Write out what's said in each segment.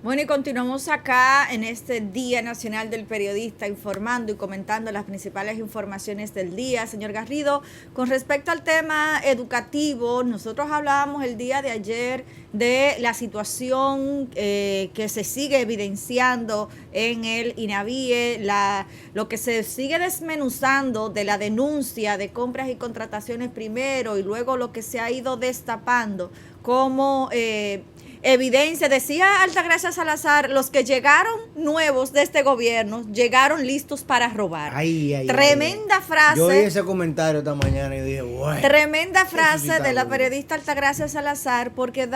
Bueno, y continuamos acá en este Día Nacional del Periodista informando y comentando las principales informaciones del día. Señor Garrido, con respecto al tema educativo, nosotros hablábamos el día de ayer de la situación que se sigue evidenciando en el INAVIE, lo que se sigue desmenuzando de la denuncia de compras y contrataciones primero y luego lo que se ha ido destapando como evidencia. Decía Altagracia Salazar, los que llegaron nuevos de este gobierno llegaron listos para robar. Tremenda frase. Yo oí ese comentario esta mañana y dije, bueno. Tremenda frase de la periodista Altagracia Salazar, porque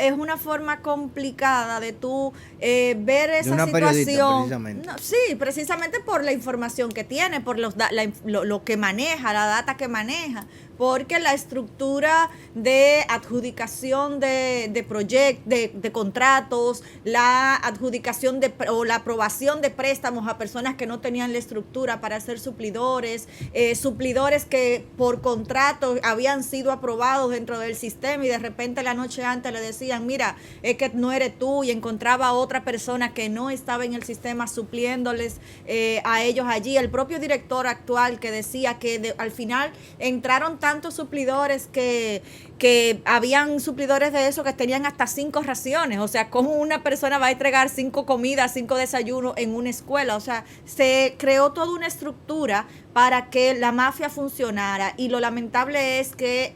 es una forma complicada de tú ver esa situación. No, sí, precisamente por la información que tiene, por lo que maneja, la data que maneja, porque la estructura de adjudicación de proyectos, de contratos, la adjudicación o la aprobación de préstamos a personas que no tenían la estructura para ser suplidores, suplidores que por contrato habían sido aprobados dentro del sistema y de repente la noche antes le decían, mira, es que no eres tú, y encontraba a otra persona que no estaba en el sistema supliéndoles a ellos allí. El propio director actual que decía que al final entraron tantos suplidores que habían suplidores de eso que tenían hasta 5 raciones. O sea, ¿cómo una persona va a entregar 5 comidas, 5 desayunos en una escuela? O sea, se creó toda una estructura para que la mafia funcionara, y lo lamentable es que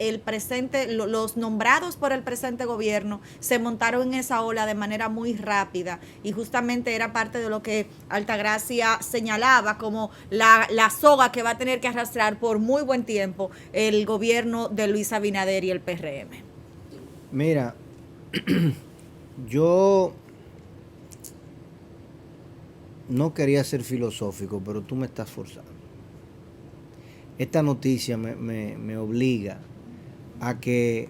los nombrados por el presente gobierno se montaron en esa ola de manera muy rápida, y justamente era parte de lo que Altagracia señalaba como la soga que va a tener que arrastrar por muy buen tiempo el gobierno de Luis Abinader y el PRM. Mira, yo no quería ser filosófico, pero tú me estás forzando. Esta noticia me obliga a que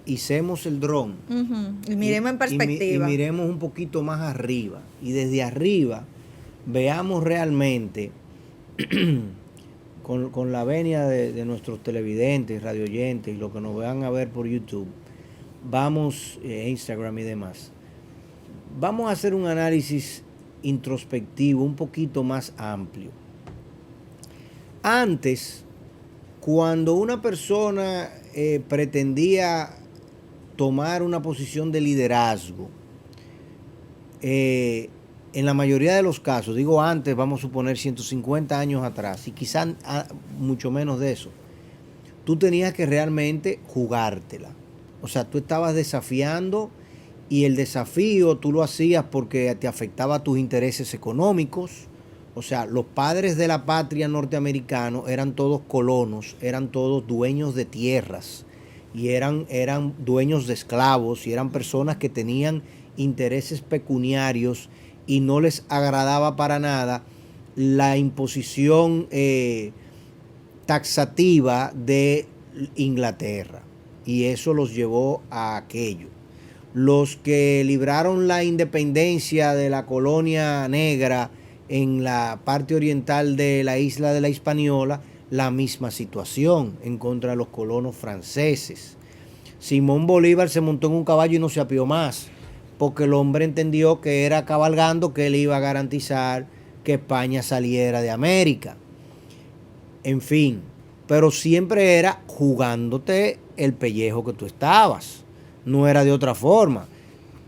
hicemos el dron. Y miremos en perspectiva. Y miremos un poquito más arriba. Y desde arriba veamos realmente, con la venia de nuestros televidentes, radioyentes y lo que nos van a ver por YouTube, vamos, Instagram y demás, vamos a hacer un análisis introspectivo un poquito más amplio. Antes, cuando una persona pretendía tomar una posición de liderazgo, en la mayoría de los casos, digo antes, vamos a suponer 150 años atrás, y quizás mucho menos de eso, tú tenías que realmente jugártela. O sea, tú estabas desafiando, y el desafío tú lo hacías porque te afectaba a tus intereses económicos. O sea, los padres de la patria norteamericanos eran todos colonos, eran todos dueños de tierras, y eran dueños de esclavos, y eran personas que tenían intereses pecuniarios, y no les agradaba para nada la imposición taxativa de Inglaterra, y eso los llevó a aquello. Los que libraron la independencia de la colonia negra en la parte oriental de la isla de la Hispaniola, la misma situación en contra de los colonos franceses. Simón Bolívar se montó en un caballo y no se apió más, porque el hombre entendió que era cabalgando que él iba a garantizar que España saliera de América. En fin, pero siempre era jugándote el pellejo que tú estabas, no era de otra forma.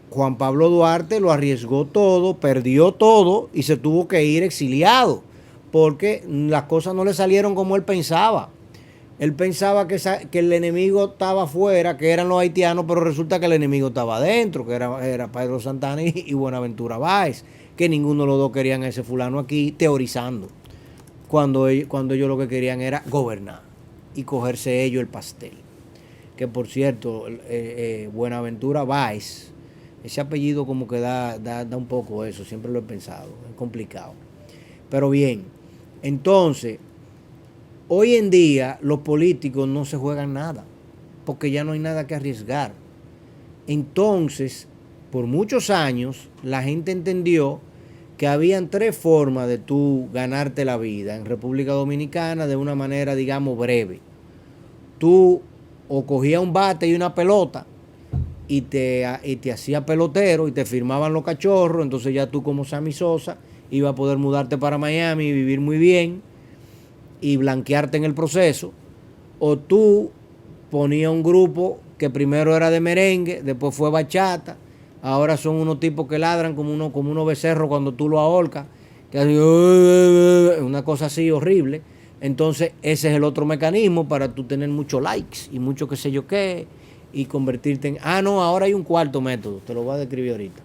Juan Pablo Duarte lo arriesgó todo, perdió todo y se tuvo que ir exiliado, porque las cosas no le salieron como él pensaba. Él pensaba que el enemigo estaba afuera, que eran los haitianos, pero resulta que el enemigo estaba adentro, que era Pedro Santana y Buenaventura Báez, que ninguno de los dos querían a ese fulano aquí teorizando, cuando ellos lo que querían era gobernar y cogerse ellos el pastel. Que por cierto, Buenaventura Báez, ese apellido como que da un poco eso, siempre lo he pensado, es complicado. Pero bien, entonces, hoy en día los políticos no se juegan nada, porque ya no hay nada que arriesgar. Entonces, por muchos años, la gente entendió que habían 3 formas de tú ganarte la vida en República Dominicana de una manera, digamos, breve. Tú o cogías un bate y una pelota y te hacía pelotero y te firmaban los cachorros, entonces ya tú como Sammy Sosa ibas a poder mudarte para Miami y vivir muy bien y blanquearte en el proceso, o tú ponías un grupo que primero era de merengue, después fue bachata, ahora son unos tipos que ladran como unos becerros cuando tú lo ahorcas, que hacen una cosa así horrible. Entonces ese es el otro mecanismo para tú tener muchos likes y mucho qué sé yo qué, y convertirte en... no, ahora hay un cuarto método, te lo voy a describir ahorita.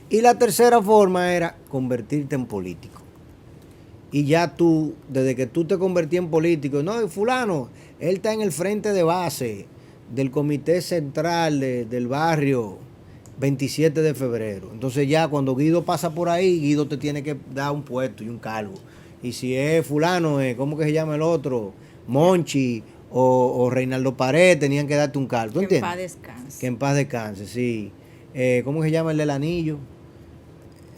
Y la tercera forma era convertirte en político. Y ya tú, desde que tú te convertí en político, no, fulano, él está en el frente de base del comité central del barrio 27 de febrero. Entonces ya cuando Guido pasa por ahí, Guido te tiene que dar un puesto y un cargo. Y si es fulano, ¿cómo que se llama el otro? Monchi o Reinaldo Pared, tenían que darte un cargo. ¿Tú entiendes? Que en paz descanse. Que en paz descanse, sí. ¿Cómo se llama el del anillo?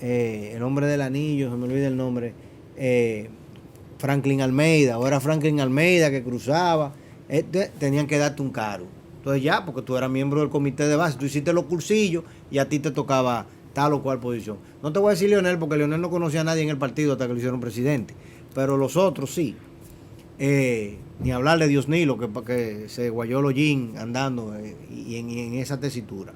El hombre del anillo, se me olvida el nombre. Franklin Almeida, ahora Franklin Almeida que cruzaba, tenían que darte un cargo. Entonces ya, porque tú eras miembro del comité de base, tú hiciste los cursillos y a ti te tocaba tal o cual posición. No te voy a decir Leonel, porque Leonel no conocía a nadie en el partido hasta que lo hicieron presidente, pero los otros sí. Ni hablar de Dios Nilo, que se guayó los jeans andando y en esa tesitura.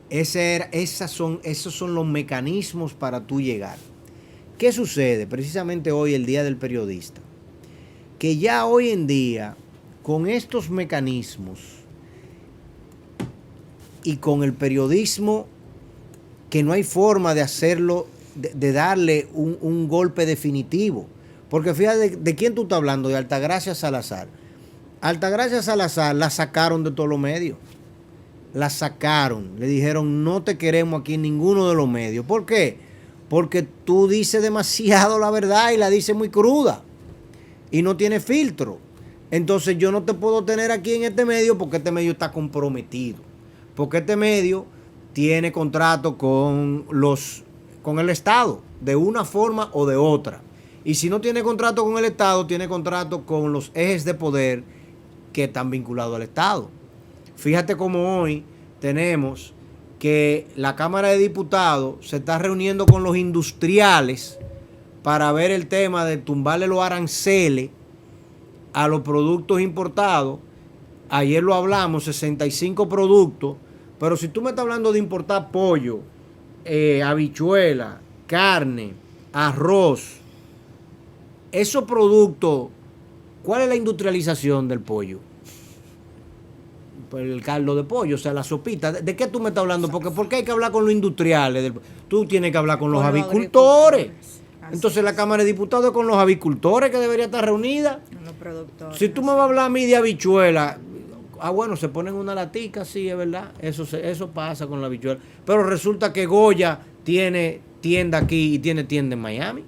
Esos son los mecanismos para tú llegar. ¿Qué sucede precisamente hoy, el Día del Periodista? Que ya hoy en día, con estos mecanismos y con el periodismo, que no hay forma de hacerlo, de darle un golpe definitivo. Porque fíjate, ¿de quién tú estás hablando? De Altagracia Salazar. Altagracia Salazar la sacaron de todos los medios. La sacaron. Le dijeron, no te queremos aquí en ninguno de los medios. ¿Por qué? Porque tú dices demasiado la verdad y la dices muy cruda. Y no tiene filtro. Entonces yo no te puedo tener aquí en este medio porque este medio está comprometido. Porque este medio tiene contrato con el Estado, de una forma o de otra. Y si no tiene contrato con el Estado, tiene contrato con los ejes de poder que están vinculados al Estado. Fíjate cómo hoy tenemos que la Cámara de Diputados se está reuniendo con los industriales para ver el tema de tumbarle los aranceles a los productos importados. Ayer lo hablamos, 65 productos, pero si tú me estás hablando de importar pollo, habichuela, carne, arroz, esos productos, ¿cuál es la industrialización del pollo? Pues el caldo de pollo, o sea, la sopita. ¿De qué tú me estás hablando? Porque ¿por qué hay que hablar con los industriales? Tú tienes que hablar con los avicultores. Entonces la Cámara de Diputados es con los avicultores que debería estar reunida. Los productores. Si tú me vas a hablar a mí de habichuela, bueno, se ponen una latica, sí, es verdad. Eso pasa con la habichuela. Pero resulta que Goya tiene tienda aquí y tiene tienda en Miami.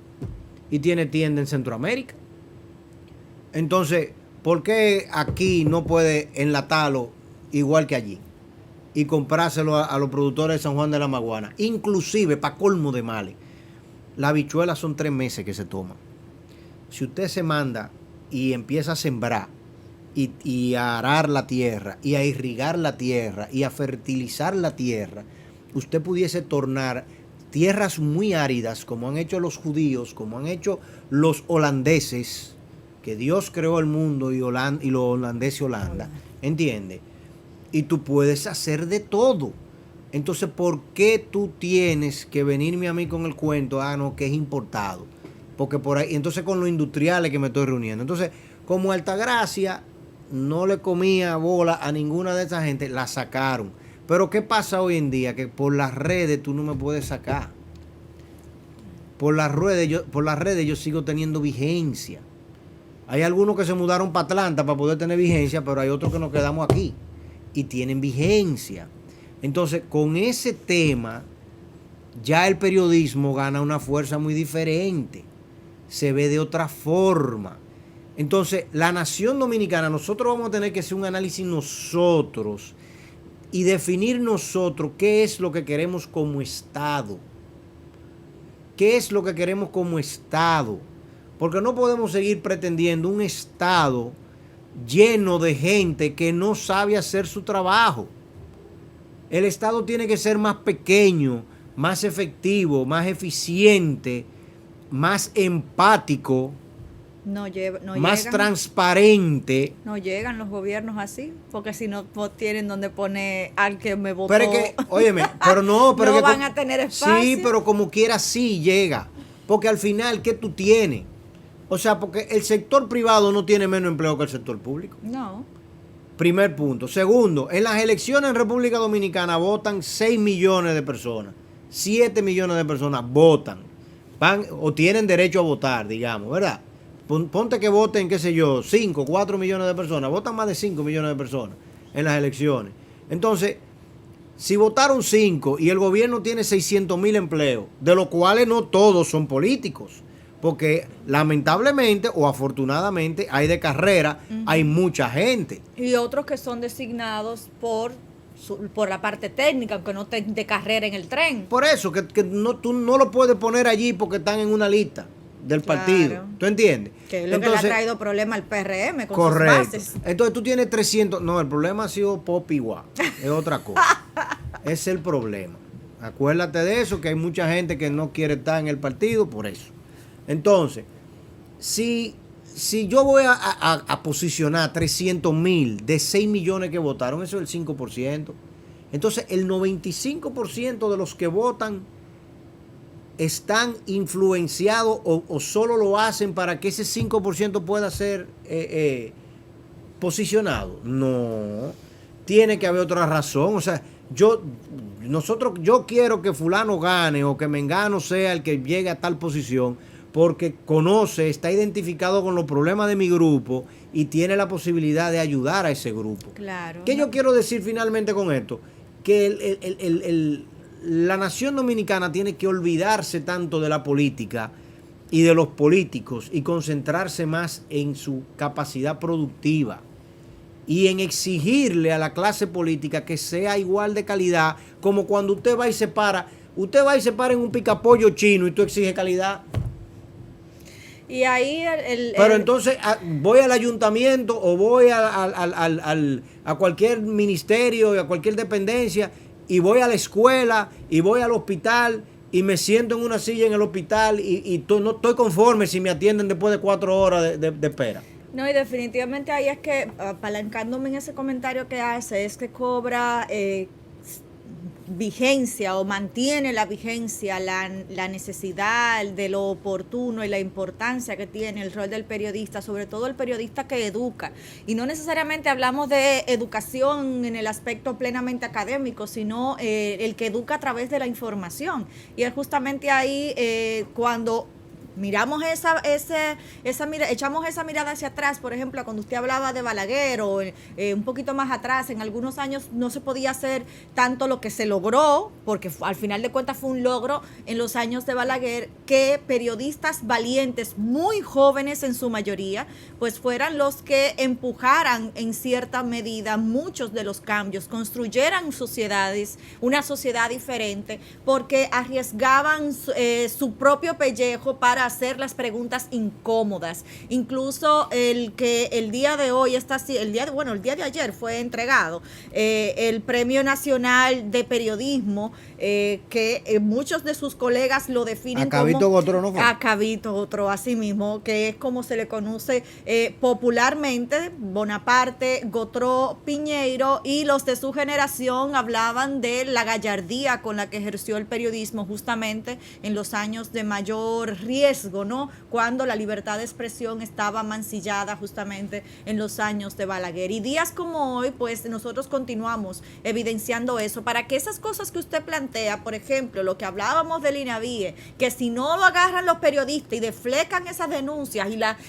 Y tiene tienda en Centroamérica. Entonces, ¿por qué aquí no puede enlatarlo igual que allí? Y comprárselo a los productores de San Juan de la Maguana. Inclusive, para colmo de males, las habichuelas son 3 meses que se toman. Si usted se manda y empieza a sembrar y a arar la tierra, y a irrigar la tierra, y a fertilizar la tierra, usted pudiese tornar tierras muy áridas, como han hecho los judíos, como han hecho los holandeses, que Dios creó el mundo y los holandeses y Holanda, ¿entiendes? Y tú puedes hacer de todo. Entonces, ¿por qué tú tienes que venirme a mí con el cuento? No, que es importado. Porque por ahí, entonces con los industriales que me estoy reuniendo. Entonces, como Altagracia no le comía bola a ninguna de esa gente, la sacaron. Pero ¿qué pasa hoy en día? Que por las redes tú no me puedes sacar. Por las redes yo sigo teniendo vigencia. Hay algunos que se mudaron para Atlanta para poder tener vigencia, pero hay otros que nos quedamos aquí y tienen vigencia. Entonces, con ese tema, ya el periodismo gana una fuerza muy diferente. Se ve de otra forma. Entonces, la nación dominicana, nosotros vamos a tener que hacer un análisis nosotros y definir nosotros qué es lo que queremos como Estado. ¿Qué es lo que queremos como Estado? Porque no podemos seguir pretendiendo un Estado lleno de gente que no sabe hacer su trabajo. El Estado tiene que ser más pequeño, más efectivo, más eficiente, más empático, más transparente. No llegan los gobiernos así, porque si no tienen donde poner al que me votó. Pero es que, óyeme, pero no, pero no que van a tener espacio. Sí, pero como quiera sí llega, porque al final, ¿qué tú tienes? O sea, porque el sector privado no tiene menos empleo que el sector público. No. Primer punto. Segundo, en las elecciones en República Dominicana votan 6 millones de personas. 7 millones de personas votan. Van o tienen derecho a votar, digamos, ¿verdad? Ponte que voten, qué sé yo, 5, 4 millones de personas. Votan más de 5 millones de personas en las elecciones. Entonces, si votaron 5 y el gobierno tiene 600,000 empleos, de los cuales no todos son políticos, porque lamentablemente o afortunadamente hay de carrera, hay mucha gente. Y otros que son designados por la parte técnica, aunque no estén de carrera en el tren. Por eso, que no, tú no lo puedes poner allí porque están en una lista del partido. ¿Tú entiendes? Que es lo que le ha traído problema al PRM con correcto. sus bases. Entonces tú tienes 300. No, el problema ha sido Pop igual. Es otra cosa. Es el problema. Acuérdate de eso, que hay mucha gente que no quiere estar en el partido por eso. Entonces, si yo voy a posicionar 300,000 de 6 millones que votaron, eso es el 5%. Entonces, el 95% de los que votan están influenciados o solo lo hacen para que ese 5% pueda ser posicionado. No, tiene que haber otra razón. O sea, yo quiero que fulano gane o que Mengano sea el que llegue a tal posición porque conoce, está identificado con los problemas de mi grupo y tiene la posibilidad de ayudar a ese grupo. Claro. ¿Qué yo quiero decir finalmente con esto? Que la nación dominicana tiene que olvidarse tanto de la política y de los políticos y concentrarse más en su capacidad productiva y en exigirle a la clase política que sea igual de calidad como cuando usted va y se para en un picapollo chino y tú exiges calidad. Y ahí pero entonces voy al ayuntamiento o voy a cualquier ministerio y a cualquier dependencia y voy a la escuela y voy al hospital y me siento en una silla en el hospital y no estoy conforme si me atienden después de 4 horas de espera. No, y definitivamente ahí es que, apalancándome en ese comentario que hace, es que cobra vigencia o mantiene la vigencia, la necesidad de lo oportuno y la importancia que tiene el rol del periodista, sobre todo el periodista que educa. Y no necesariamente hablamos de educación en el aspecto plenamente académico, sino el que educa a través de la información. Y es justamente ahí cuando miramos echamos esa mirada hacia atrás, por ejemplo, cuando usted hablaba de Balaguer o un poquito más atrás, en algunos años no se podía hacer tanto lo que se logró, porque al final de cuentas fue un logro en los años de Balaguer, que periodistas valientes, muy jóvenes en su mayoría, pues fueran los que empujaran en cierta medida muchos de los cambios, construyeran sociedades, una sociedad diferente, porque arriesgaban su propio pellejo para hacer las preguntas incómodas. Incluso el que el día de hoy el día de ayer fue entregado el Premio Nacional de Periodismo, que muchos de sus colegas lo definen Cabito Gotró, ¿no fue? A Cabito Gotró, así mismo, que es como se le conoce popularmente, Bonaparte, Gotró, Piñeiro, y los de su generación hablaban de la gallardía con la que ejerció el periodismo justamente en los años de mayor riesgo, ¿no? Cuando la libertad de expresión estaba mancillada justamente en los años de Balaguer. Y días como hoy, pues nosotros continuamos evidenciando eso, para que esas cosas que usted plantea, por ejemplo, lo que hablábamos del INAVIE, que si no lo agarran los periodistas y deflecan esas denuncias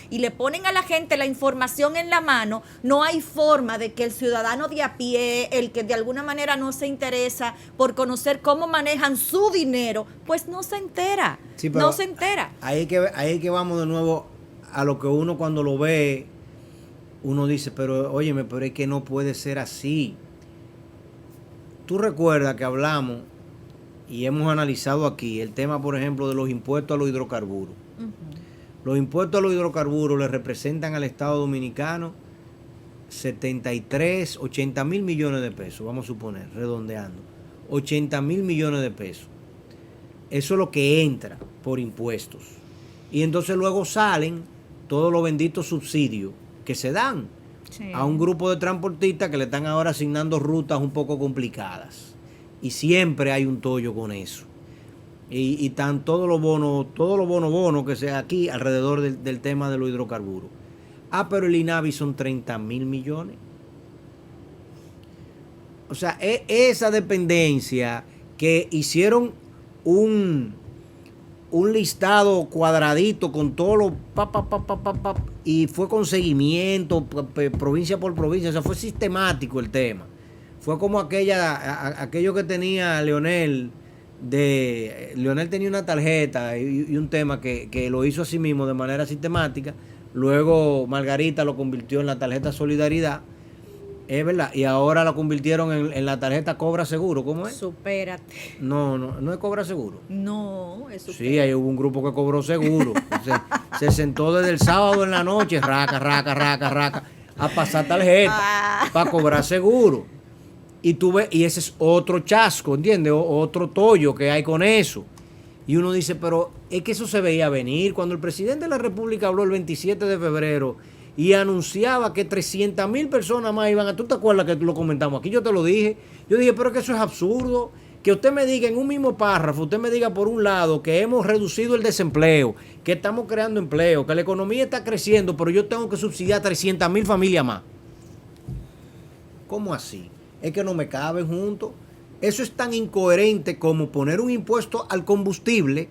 y le ponen a la gente la información en la mano, no hay forma de que el ciudadano de a pie, el que de alguna manera no se interesa por conocer cómo manejan su dinero, pues no se entera. Sí, no se entera. Ahí que vamos de nuevo a lo que uno cuando lo ve, uno dice, pero es que no puede ser así. Tú recuerdas que hablamos y hemos analizado aquí el tema, por ejemplo, de los impuestos a los hidrocarburos. Uh-huh. Los impuestos a los hidrocarburos le representan al Estado Dominicano 80 mil millones de pesos, vamos a suponer, redondeando. 80,000 millones de pesos. Eso es lo que entra por impuestos. Y entonces luego salen todos los benditos subsidios que se dan a un grupo de transportistas que le están ahora asignando rutas un poco complicadas. Y siempre hay un tollo con eso. Y están todos los bonos que sea aquí alrededor del tema de los hidrocarburos. Pero el INAVI son 30,000 millones. O sea, esa dependencia que hicieron un listado cuadradito con todos los y fue con seguimiento, provincia por provincia. O sea, fue sistemático el tema. Fue como aquello que tenía Leonel. Leonel tenía una tarjeta y un tema que lo hizo así mismo de manera sistemática. Luego Margarita lo convirtió en la tarjeta Solidaridad. Es verdad. Y ahora la convirtieron en la tarjeta Cobra Seguro. ¿Cómo es? Supérate. No es Cobra Seguro. No, es Supérate. Sí, ahí hubo un grupo que cobró seguro. Se sentó desde el sábado en la noche, raca, a pasar tarjeta para cobrar seguro. Y tú ves, y ese es otro chasco, ¿entiendes? Otro tollo que hay con eso. Y uno dice, pero es que eso se veía venir. Cuando el presidente de la República habló el 27 de febrero y anunciaba que 300,000 personas más iban a... ¿Tú te acuerdas que lo comentamos aquí? Yo te lo dije. Yo dije, pero que eso es absurdo. Que usted me diga en un mismo párrafo, usted me diga por un lado que hemos reducido el desempleo, que estamos creando empleo, que la economía está creciendo, pero yo tengo que subsidiar 300,000 familias más. ¿Cómo así? Es que no me caben juntos. Eso es tan incoherente como poner un impuesto al combustible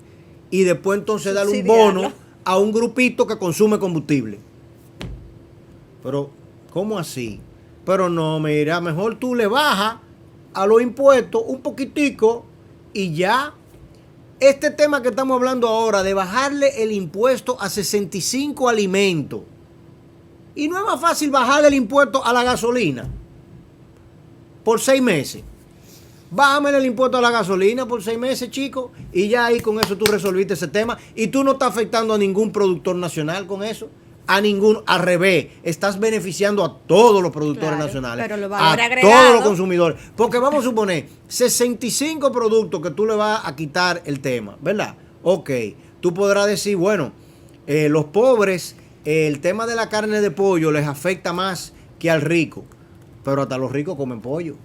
y después entonces darle un bono a un grupito que consume combustible. Pero, ¿cómo así? Pero no, mira, mejor tú le bajas a los impuestos un poquitico y ya. Este tema que estamos hablando ahora de bajarle el impuesto a 65 alimentos. Y no es más fácil bajarle el impuesto a la gasolina por 6 meses. Bájame el impuesto a la gasolina por 6 meses, chicos, y ya ahí con eso tú resolviste ese tema. Y tú no estás afectando a ningún productor nacional con eso. A ninguno, al revés, estás beneficiando a todos los productores nacionales, pero lo a todos los consumidores. Porque vamos a suponer, 65 productos que tú le vas a quitar el tema, ¿verdad? Ok, tú podrás decir, bueno, los pobres, el tema de la carne de pollo les afecta más que al rico. Pero hasta los ricos comen pollo.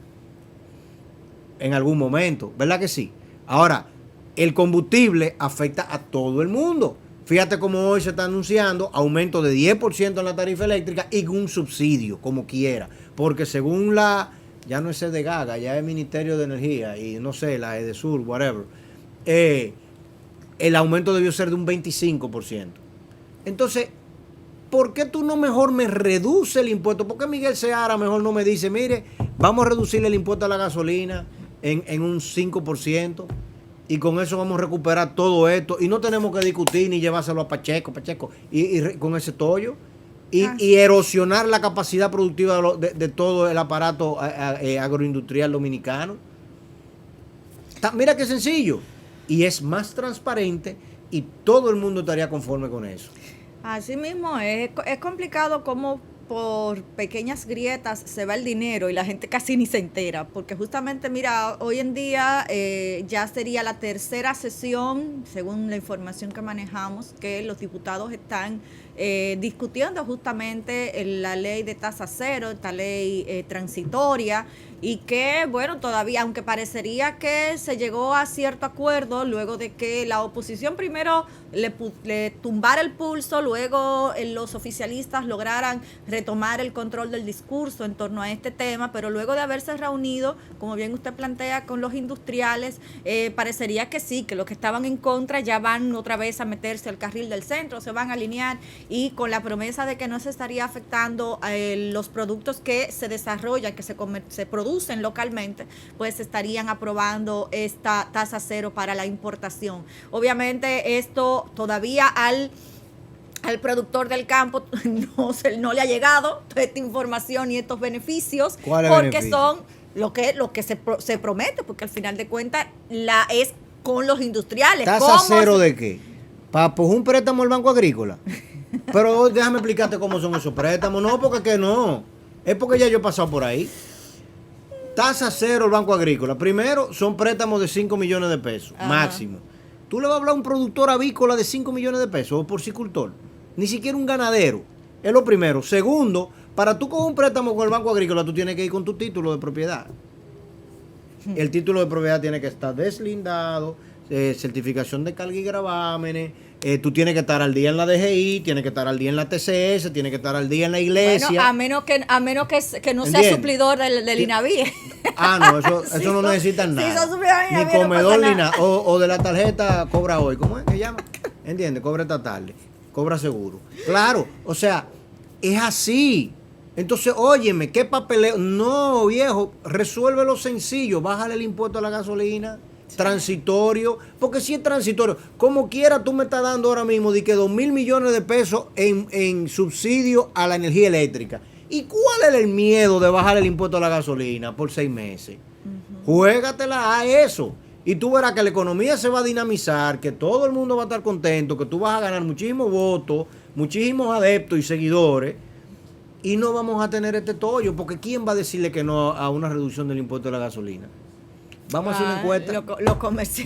En algún momento, ¿verdad que sí? Ahora, el combustible afecta a todo el mundo. Fíjate cómo hoy se está anunciando aumento de 10% en la tarifa eléctrica y un subsidio, como quiera. Porque según ya no es Gaga, ya es el Ministerio de Energía y no sé, la Edesur, whatever, el aumento debió ser de un 25%. Entonces, ¿por qué tú no mejor me reduces el impuesto? ¿Por qué Miguel Seara mejor no me dice, mire, vamos a reducirle el impuesto a la gasolina en un 5%? Y con eso vamos a recuperar todo esto. Y no tenemos que discutir ni llevárselo a Pacheco, y con ese tollo. Y erosionar la capacidad productiva de todo el aparato agroindustrial dominicano. Mira qué sencillo. Y es más transparente y todo el mundo estaría conforme con eso. Así mismo es complicado cómo por pequeñas grietas se va el dinero y la gente casi ni se entera, porque justamente, mira, hoy en día ya sería la tercera sesión, según la información que manejamos, que los diputados están discutiendo justamente la ley de tasa cero, esta ley transitoria, y que, bueno, todavía, aunque parecería que se llegó a cierto acuerdo luego de que la oposición primero le tumbara el pulso, luego los oficialistas lograran retomar el control del discurso en torno a este tema, pero luego de haberse reunido, como bien usted plantea, con los industriales, parecería que sí, que los que estaban en contra ya van otra vez a meterse al carril del centro, se van a alinear, y con la promesa de que no se estaría afectando los productos que se desarrollan, que se producen localmente, pues estarían aprobando esta tasa cero para la importación. Obviamente esto todavía al productor del campo no le ha llegado esta información y estos beneficios, porque son lo que se promete, porque al final de cuentas es con los industriales. ¿Tasa cero de qué? ¿Para un préstamo al Banco Agrícola? Pero déjame explicarte cómo son esos préstamos. No, porque que no. Es porque ya yo he pasado por ahí. Tasa cero el Banco Agrícola. Primero, son préstamos de 5 millones de pesos, máximo. Tú le vas a hablar a un productor avícola de 5 millones de pesos, o porcicultor. Ni siquiera un ganadero. Es lo primero. Segundo, para tú coger un préstamo con el Banco Agrícola, tú tienes que ir con tu título de propiedad. El título de propiedad tiene que estar deslindado, certificación de carga y gravámenes, tú tienes que estar al día en la DGI, tienes que estar al día en la TCS, tienes que estar al día en la iglesia. Bueno, a menos que no sea suplidor del INAVIE. No, eso no necesitan nada. Si son suplidores del ni INAVIE, comedor no ni nada. O de la tarjeta cobra hoy. ¿Cómo es que llama? ¿Entiendes? Cobra esta tarde. Cobra seguro. Claro, o sea, es así. Entonces, óyeme, ¿qué papeleo? No, viejo, resuélvelo sencillo. Bájale el impuesto a la gasolina. Transitorio, porque si es transitorio, como quiera tú me estás dando ahora mismo de que 2.000 millones de pesos en subsidio a la energía eléctrica. ¿Y cuál es el miedo de bajar el impuesto a la gasolina por 6 meses? Juégatela a eso y tú verás que la economía se va a dinamizar, que todo el mundo va a estar contento, que tú vas a ganar muchísimos votos, muchísimos adeptos y seguidores y no vamos a tener este tollo, porque ¿quién va a decirle que no a una reducción del impuesto a la gasolina? Vamos a hacer una encuesta.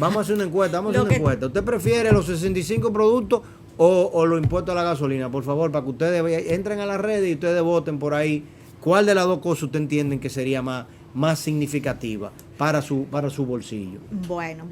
Vamos a hacer una encuesta. ¿Usted prefiere los 65 productos o los impuestos a la gasolina? Por favor, para que ustedes entren a las redes y ustedes voten por ahí. ¿Cuál de las dos cosas ustedes entienden que sería más significativa para su bolsillo? Bueno.